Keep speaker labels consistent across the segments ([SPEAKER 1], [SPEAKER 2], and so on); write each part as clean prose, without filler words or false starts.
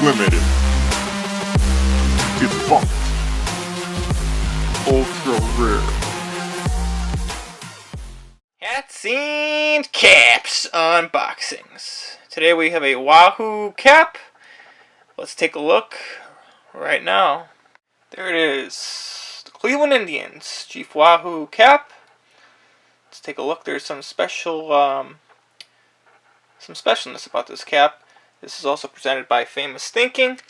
[SPEAKER 1] limited. Defunct. Ultra rare.
[SPEAKER 2] Hats and caps unboxings. Today we have a Wahoo cap. Let's take a look right now. There it is. The Cleveland Indians Chief Wahoo cap. Let's take a look. There's some specialness about this cap. This is also presented by Famous Thinking.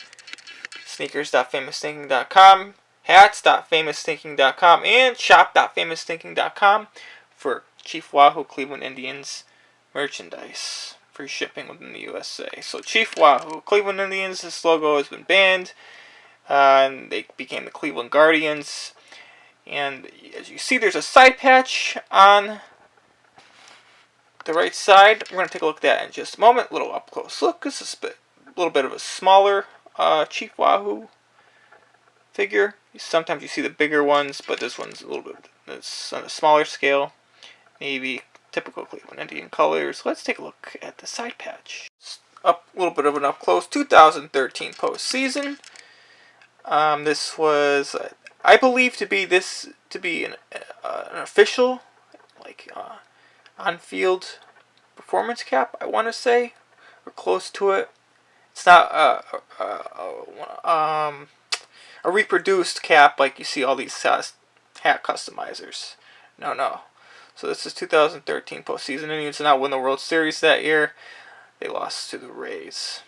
[SPEAKER 2] Sneakers.famousthinking.com, hats.famousthinking.com, and shop.famousthinking.com for Chief Wahoo Cleveland Indians merchandise. Free shipping within the USA. So Chief Wahoo Cleveland Indians, this logo has been banned. And they became the Cleveland Guardians. And as you see, there's a side patch on the right side. We're going to take a look at that in just a moment. A little up close look. This is a little bit of a smaller Chief Wahoo figure. Sometimes you see the bigger ones, but this one's a little bit, it's on a smaller scale. Navy, typical Cleveland Indian colors. Let's take a look at the side patch. Up a little bit of an up close. 2013 postseason. This was, I believe, to be an official, like on-field performance cap. I want to say, or close to it. It's not a reproduced cap like you see all these hat customizers. No. So this is 2013 postseason. Indians did not win the World Series that year. They lost to the Rays.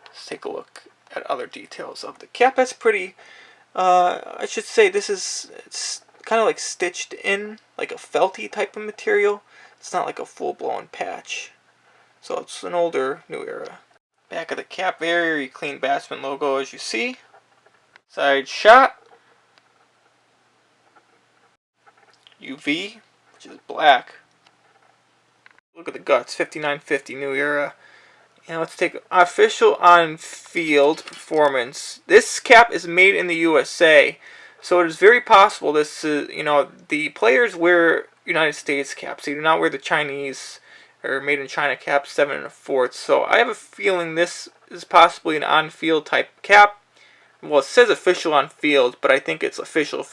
[SPEAKER 2] Let's take a look at other details of the cap. That's pretty. I should say it's kind of like stitched in, like a felty type of material. It's not like a full-blown patch. So it's an older, new era. Back of the cap, very clean batsman logo as you see. Side shot. UV, which is black. Look at the guts, 5950 new era. And let's take official on-field performance. This cap is made in the USA, so it is very possible this is, the players wear United States caps. They do not wear the Chinese or made in China cap 7 1/4. So I have a feeling this is possibly an on-field type cap. Well, it says official on field, but I think it's official.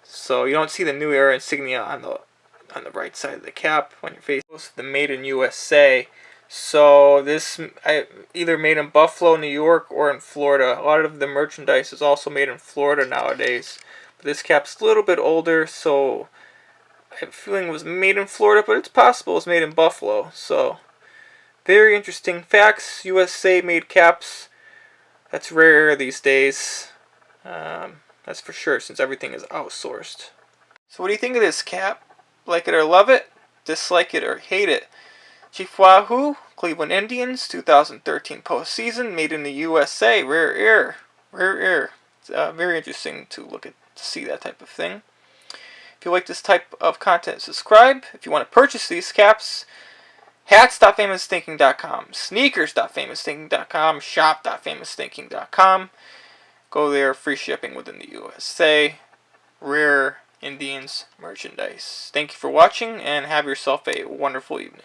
[SPEAKER 2] So you don't see the new era insignia on the right side of the cap on your face. Most of the made in USA. So this either made in Buffalo, New York, or in Florida. A lot of the merchandise is also made in Florida nowadays. But this cap's a little bit older, so I have a feeling it was made in Florida, but it's possible it was made in Buffalo. So very interesting facts. USA made caps. That's rare these days. That's for sure, since everything is outsourced. So what do you think of this cap? Like it or love it? Dislike it or hate it? Chief Wahoo, Cleveland Indians, 2013 postseason, made in the USA. Rare air. It's very interesting to see that type of thing. If you like this type of content, subscribe. If you want to purchase these caps, hats.famousthinking.com, sneakers.famousthinking.com, shop.famousthinking.com. Go there, free shipping within the USA. Rare Indians merchandise. Thank you for watching, and have yourself a wonderful evening.